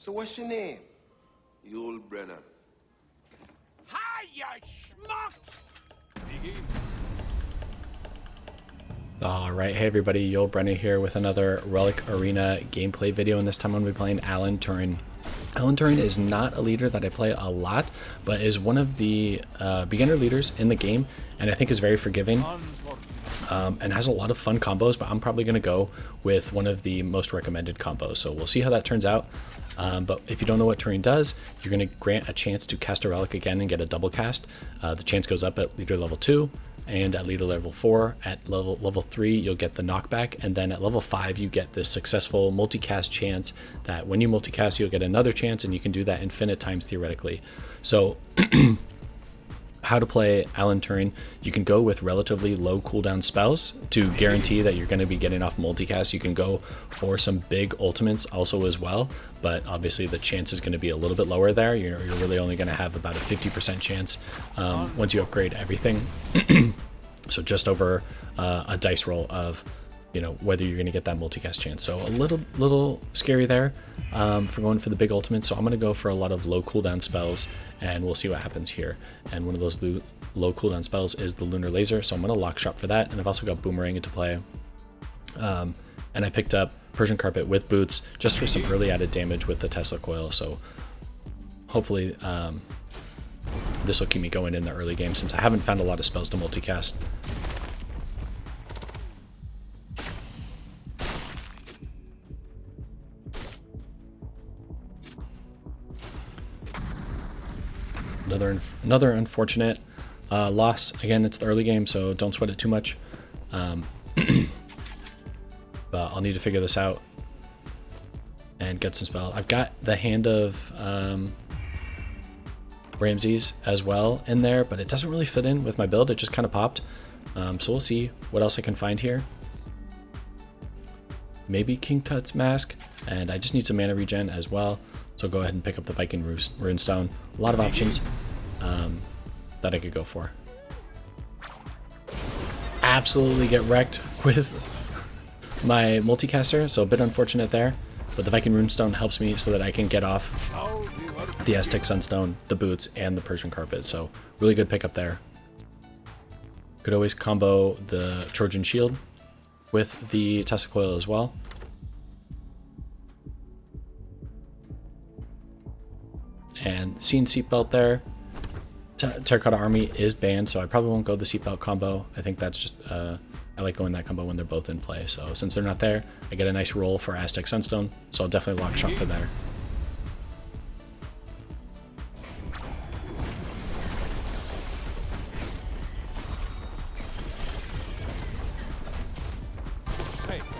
So what's your name? Yullbrenna. Hi, you schmuck! Begin. Alright, hey everybody, Yullbrenna here with another Relic Arena gameplay video, and this time I'm going to be playing Alan Turing. Alan Turing is not a leader that I play a lot, but is one of the beginner leaders in the game, and I think is very forgiving. And has a lot of fun combos, but I'm probably going to go with one of the most recommended combos. So we'll see how that turns out. But if you don't know what Turing does, you're going to grant a chance to cast a relic again and get a double cast. The chance goes up at leader level 2 and at leader level 4. At level 3, you'll get the knockback. And then at level 5, you get this successful multicast chance that when you multicast, you'll get another chance, and you can do that infinite times theoretically. So how to play Alan Turing: you can go with relatively low cooldown spells to guarantee that you're going to be getting off multicast. You can go for some big ultimates also as well, but obviously the chance is going to be a little bit lower there. You're really only going to have about a 50% chance once you upgrade everything. So just over a dice roll of whether you're going to get that multicast chance. So a little scary there for going for the big ultimate. So I'm going to go for a lot of low cooldown spells, and we'll see what happens here. And one of those low cooldown spells is the Lunar Laser, so I'm going to lock shot for that. And I've also got Boomerang into play. And I picked up Persian Carpet with Boots just for some early added damage with the Tesla Coil. So hopefully this will keep me going in the early game, since I haven't found a lot of spells to multicast. Another unfortunate loss. Again, it's the early game, so don't sweat it too much. But I'll need to figure this out and get some spells. I've got the Hand of Ramses as well in there, but it doesn't really fit in with my build. It just kind of popped. So we'll see what else I can find here. Maybe King Tut's Mask, and I just need some mana regen as well. So go ahead and pick up the Viking Runestone. A lot of options that I could go for. Absolutely get wrecked with my multicaster, so a bit unfortunate there. But the Viking Runestone helps me so that I can get off the Aztec Sunstone, the Boots, and the Persian Carpet. So really good pickup there. Could always combo the Trojan Shield with the Tesla Coil as well. And Scene Seatbelt there. Terracotta Army is banned, so I probably won't go the Seatbelt combo. I think that's just, I like going that combo when they're both in play. So since they're not there, I get a nice roll for Aztec Sunstone, so I'll definitely lock shot for there.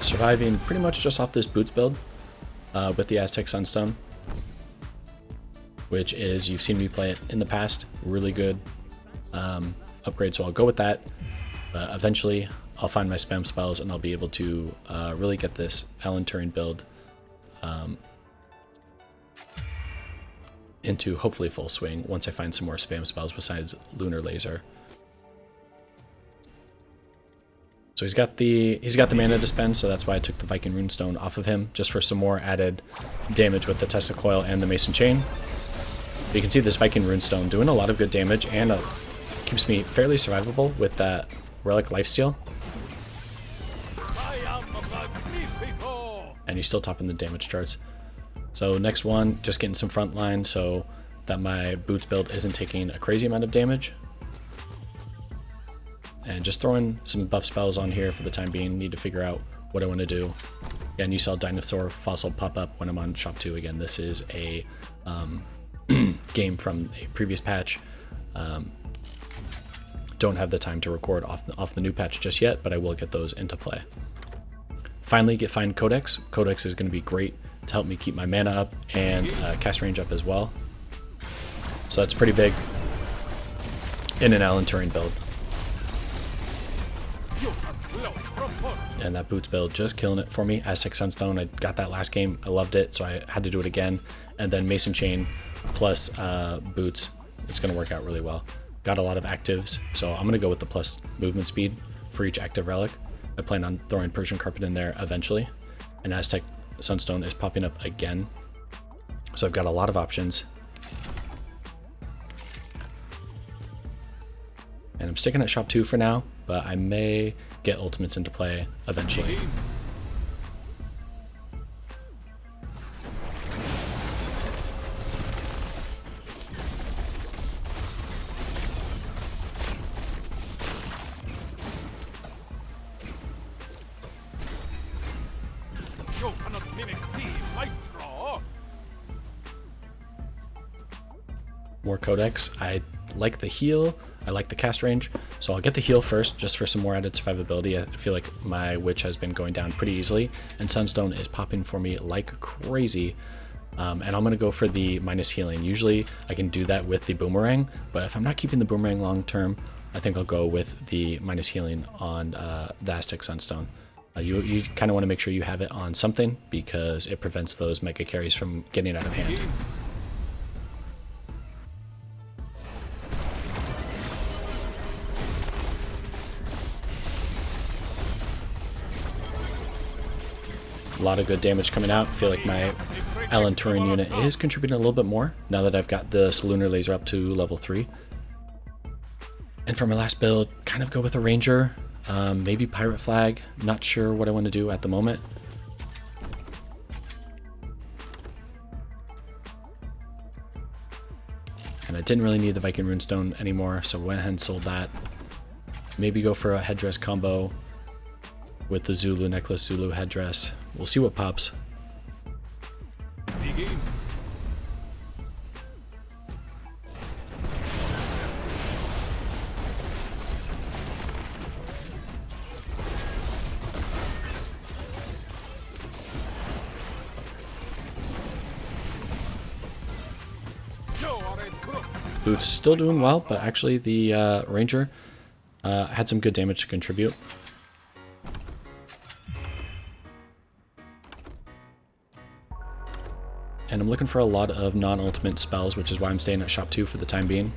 Surviving pretty much just off this Boots build with the Aztec Sunstone, which is, you've seen me play it in the past, really good upgrade, so I'll go with that. Eventually I'll find my spam spells and I'll be able to really get this Alan Turing build into hopefully full swing once I find some more spam spells besides Lunar Laser. So he's got the mana to spend, so that's why I took the Viking Runestone off of him, just for some more added damage with the Tesla Coil and the Mason Chain. You can see this Viking Runestone doing a lot of good damage, and keeps me fairly survivable with that Relic Lifesteal. And he's still topping the damage charts. So next one, just getting some front line so that my Boots build isn't taking a crazy amount of damage. And just throwing some buff spells on here for the time being. Need to figure out what I want to do. Again, you saw Dinosaur Fossil pop up when I'm on Shop 2 again. This is a game from a previous patch. Don't have the time to record off the new patch just yet, but I will get those into play. Finally, find Codex. Codex is going to be great to help me keep my mana up and cast range up as well. So that's pretty big in an Alan Turing build. And that Boots build just killing it for me. Aztec Sunstone, I got that last game, I loved it, so I had to do it again. And then Mason Chain plus Boots, it's going to work out really well. Got a lot of actives, so I'm going to go with the plus movement speed for each active relic. I plan on throwing Persian Carpet in there eventually. And Aztec Sunstone is popping up again So I've got a lot of options. And I'm sticking at shop 2 for now, but I may get ultimates into play eventually. More Codex. I like the heal, I like the cast range, so I'll get the heal first just for some more added survivability. I feel like my witch has been going down pretty easily, and Sunstone is popping for me like crazy. And I'm going to go for the minus healing. Usually I can do that with the boomerang, but if I'm not keeping the boomerang long term, I think I'll go with the minus healing on the Aztec Sunstone. You kind of want to make sure you have it on something because it prevents those mega carries from getting out of hand. A lot of good damage coming out. I feel like my Alan Turing unit is contributing a little bit more now that I've got this Lunar Laser up to level 3. And for my last build, kind of go with a Ranger, maybe Pirate Flag. Not sure what I want to do at the moment. And I didn't really need the Viking Runestone anymore, so I went ahead and sold that. Maybe go for a headdress combo with the Zulu necklace, Zulu headdress. We'll see what pops. Begin. Boots still doing well, but actually the Ranger had some good damage to contribute. And I'm looking for a lot of non-ultimate spells, which is why I'm staying at shop 2 for the time being.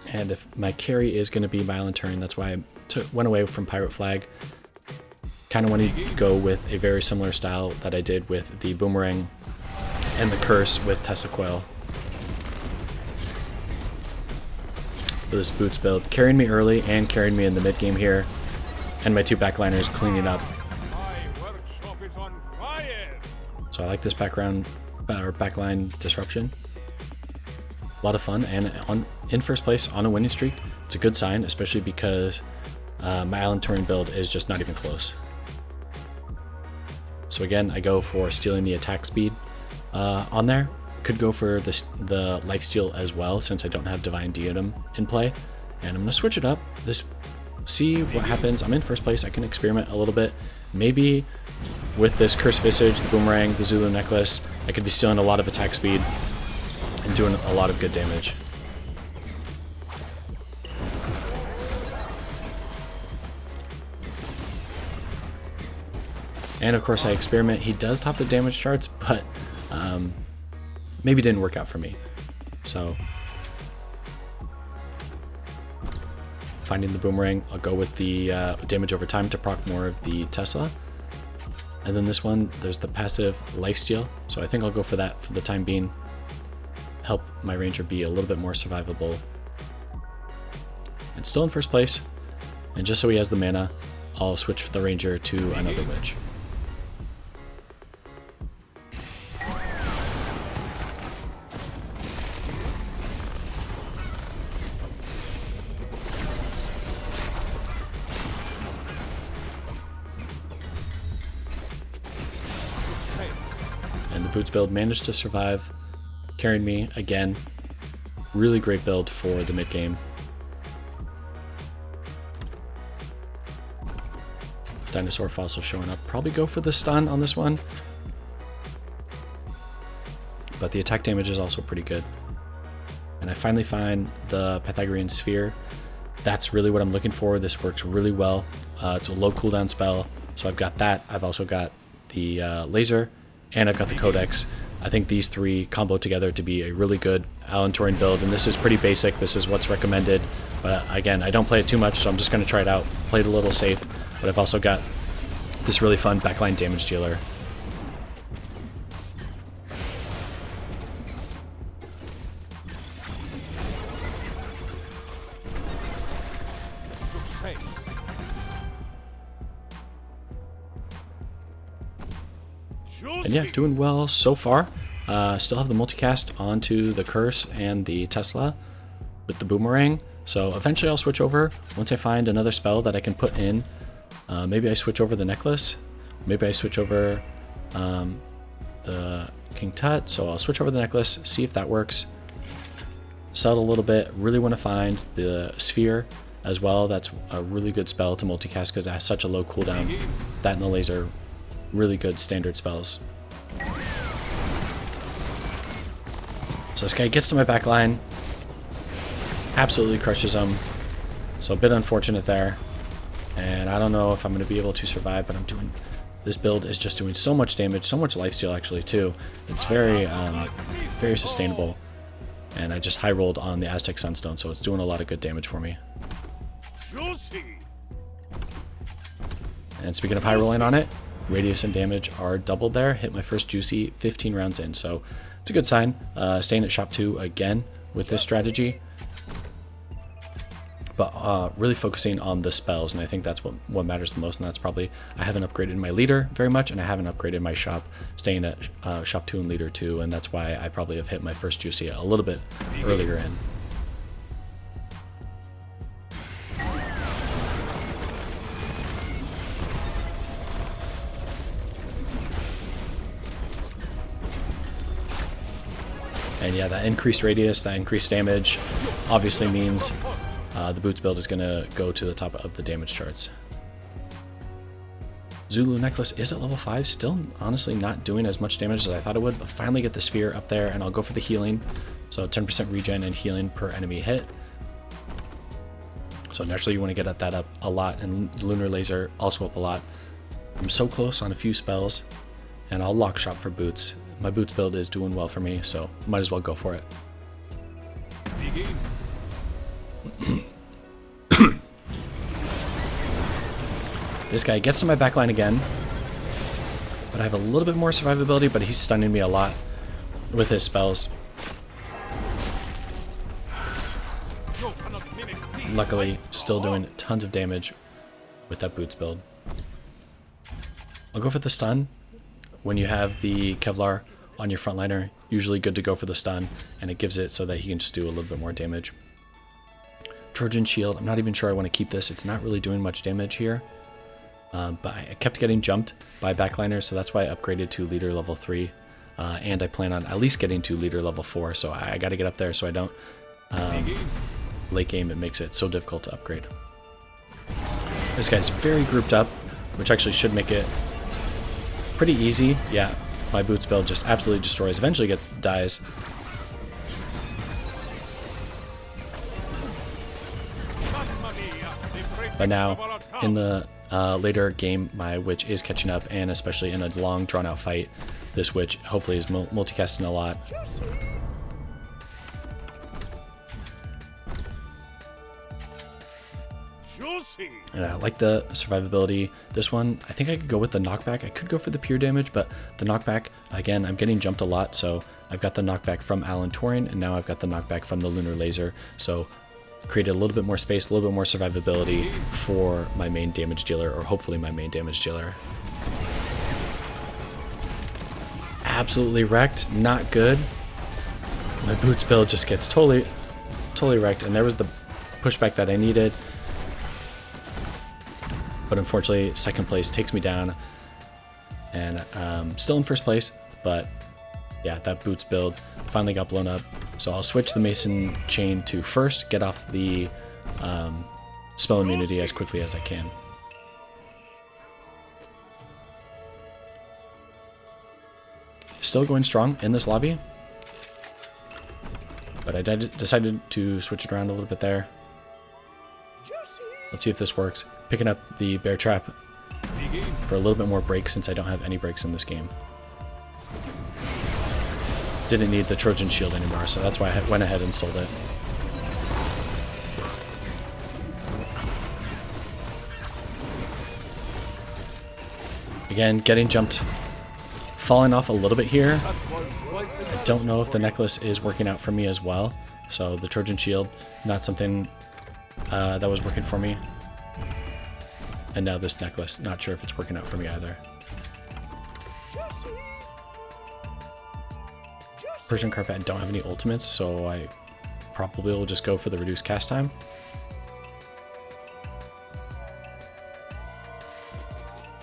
And if my carry is going to be my Alan Turing, that's why I went away from Pirate Flag. Kind of wanted to go with a very similar style that I did with the Boomerang and the Curse with Tesla Coil. For this Boots build, carrying me early and carrying me in the mid game here. And my 2 backliners cleaning up. So I like this backline disruption. A lot of fun, and in first place on a winning streak. It's a good sign, especially because my Alan Turing build is just not even close. So again, I go for stealing the attack speed on there. Could go for the lifesteal as well, since I don't have Divine Diadem in play. And I'm going to switch it up. See what happens. I'm in first place. I can experiment a little bit. Maybe with this Curse Visage, the Boomerang, the Zulu necklace, I could be stealing a lot of attack speed and doing a lot of good damage. And of course I experiment. He does top the damage charts, but maybe didn't work out for me. So finding the Boomerang, I'll go with the damage over time to proc more of the Tesla. And then this one, there's the passive lifesteal, so I think I'll go for that for the time being. Help my Ranger be a little bit more survivable. And still in first place, and just so he has the mana, I'll switch the Ranger to another Witch. And the Boots build managed to survive, carrying me again. Really great build for the mid game. Dinosaur Fossil showing up. Probably go for the stun on this one. But the attack damage is also pretty good. And I finally find the Pythagorean Sphere. That's really what I'm looking for. This works really well. It's a low cooldown spell, so I've got that. I've also got the laser, and I've got the Codex. I think these three combo together to be a really good Alan Turing build, and this is pretty basic. This is what's recommended, but again, I don't play it too much, so I'm just going to try it out. Play it a little safe, but I've also got this really fun backline damage dealer. And yeah, doing well so far. Still have the multicast onto the Curse and the Tesla with the Boomerang. So eventually I'll switch over once I find another spell that I can put in. Maybe I switch over the Necklace. Maybe I switch over the King Tut. So I'll switch over the Necklace, see if that works. Sell it a little bit. Really want to find the Sphere as well. That's a really good spell to multicast because it has such a low cooldown. That and the Laser, really good standard spells. So this guy gets to my back line, absolutely crushes him. So a bit unfortunate there. And I don't know if I'm going to be able to survive, but this build is just doing so much damage, so much lifesteal actually too. It's very, very sustainable. And I just high rolled on the Aztec Sunstone, so it's doing a lot of good damage for me. And speaking of high rolling on it, radius and damage are doubled there. Hit my first juicy 15 rounds in, so it's a good sign. Staying at shop 2 again with this strategy, but really focusing on the spells, and I think that's what matters the most. And that's probably, I haven't upgraded my leader very much, and I haven't upgraded my shop. Staying at shop 2 and leader 2, and that's why I probably have hit my first juicy a little bit earlier in. And yeah, that increased radius, that increased damage obviously means the boots build is going to go to the top of the damage charts. Zulu Necklace is at level 5, still honestly not doing as much damage as I thought it would, but finally get the Sphere up there, and I'll go for the healing. So 10% regen and healing per enemy hit. So naturally you want to get at that up a lot, and Lunar Laser also up a lot. I'm so close on a few spells, and I'll lock shop for boots. My boots build is doing well for me, so might as well go for it. This guy gets to my backline again, but I have a little bit more survivability, but he's stunning me a lot with his spells. Luckily, still doing tons of damage with that boots build. I'll go for the stun. When you have the Kevlar on your frontliner, usually good to go for the stun, and it gives it so that he can just do a little bit more damage. Trojan Shield, I'm not even sure I want to keep this. It's not really doing much damage here. But I kept getting jumped by backliners, so that's why I upgraded to leader level 3. And I plan on at least getting to leader level 4, so I got to get up there so I don't late game. It makes it so difficult to upgrade. This guy's very grouped up, which actually should make it pretty easy. Yeah, my boots build just absolutely destroys. Eventually dies. But now in the later game, my witch is catching up, and especially in a long drawn out fight, this witch hopefully is multicasting a lot. And I like the survivability. This one, I think I could go with the knockback. I could go for the pure damage, but the knockback, again, I'm getting jumped a lot, so I've got the knockback from Alan Turing, and now I've got the knockback from the Lunar Laser, so created a little bit more space, a little bit more survivability for my main damage dealer, or hopefully my main damage dealer. Absolutely wrecked, not good. My boots build just gets totally wrecked, and there was the pushback that I needed. But unfortunately, second place takes me down, and still in first place, but yeah, that boots build finally got blown up. So I'll switch the Mason chain to first, get off the spell immunity as quickly as I can. Still going strong in this lobby, but I decided to switch it around a little bit there. Let's see if this works. Picking up the bear trap for a little bit more break, since I don't have any breaks in this game. Didn't need the Trojan Shield anymore, so that's why I went ahead and sold it. Again, getting jumped, falling off a little bit here. I don't know if the necklace is working out for me as well. So the Trojan Shield, not something that was working for me. And now this necklace, not sure if it's working out for me either. Persian Carpet, I don't have any ultimates, so I probably will just go for the reduced cast time.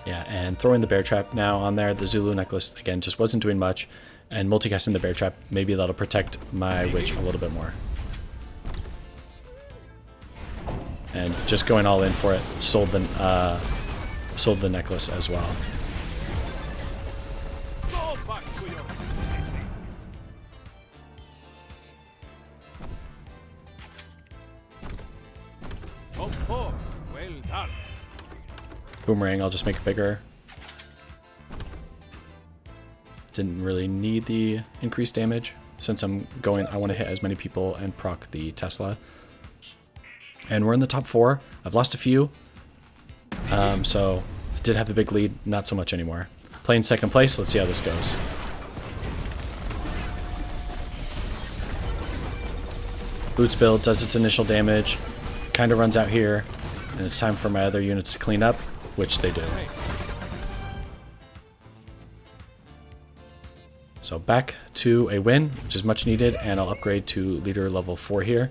Yeah, and throwing the bear trap now on there. The Zulu necklace, again, just wasn't doing much. And multicasting the bear trap, maybe that'll protect my witch a little bit more. And just going all in for it, sold the necklace as well. Well done. Boomerang, I'll just make it bigger. Didn't really need the increased damage since I'm going, I want to hit as many people and proc the Tesla. And we're in the top 4. I've lost a few. So I did have a big lead, not so much anymore. Playing second place, let's see how this goes. Boots build does its initial damage, kind of runs out here, and it's time for my other units to clean up, which they do. So back to a win, which is much needed, and I'll upgrade to leader level 4 here.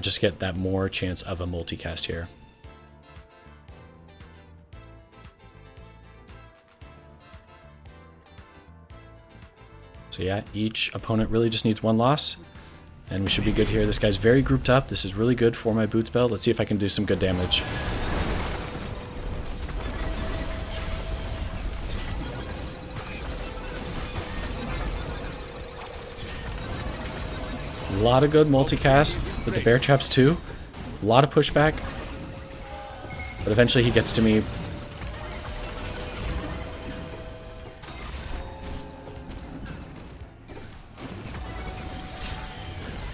Just get that more chance of a multicast here. So yeah, each opponent really just needs 1 loss, and we should be good here. This guy's very grouped up. This is really good for my boots build. Let's see if I can do some good damage. A lot of good multicast with the bear traps too. A lot of pushback. But eventually he gets to me.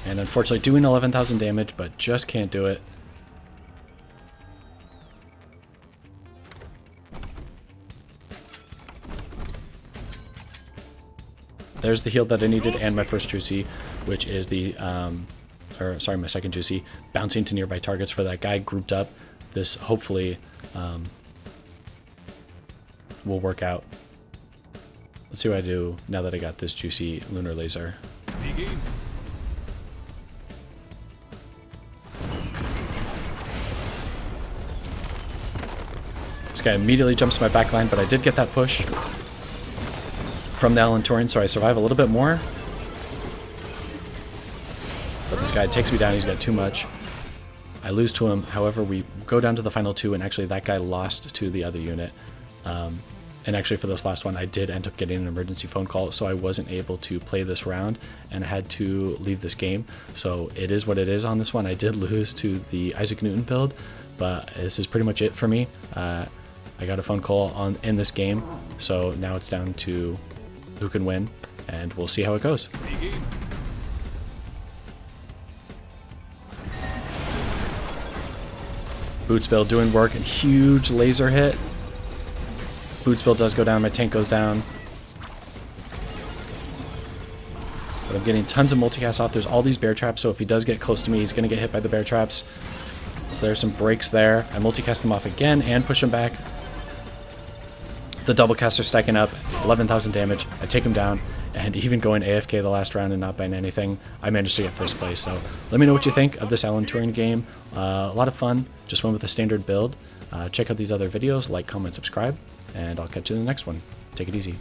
And unfortunately doing 11,000 damage, but just can't do it. There's the heal that I needed and my first juicy, which is the, my second juicy, bouncing to nearby targets for that guy grouped up. This hopefully will work out. Let's see what I do now that I got this juicy Lunar Laser. This guy immediately jumps to my backline, but I did get that push from the Alan Turing, so I survive a little bit more. But this guy takes me down, he's got too much. I lose to him, however we go down to the final 2, and actually that guy lost to the other unit. And actually for this last one I did end up getting an emergency phone call, so I wasn't able to play this round and I had to leave this game. So it is what it is on this one. I did lose to the Isaac Newton build, but this is pretty much it for me. I got a phone call in this game, so now it's down to who can win, and we'll see how it goes. Boots build doing work, and huge laser hit. Boots build does go down, my tank goes down. But I'm getting tons of multicast off. There's all these bear traps, so if he does get close to me, he's going to get hit by the bear traps. So there's some breaks there. I multicast them off again and push him back. The double casts are stacking up, 11,000 damage. I take him down, and even going AFK the last round and not buying anything, I managed to get first place. So let me know what you think of this Alan Turing game. A lot of fun. Just went with a standard build. Check out these other videos, like, comment, subscribe, and I'll catch you in the next one. Take it easy.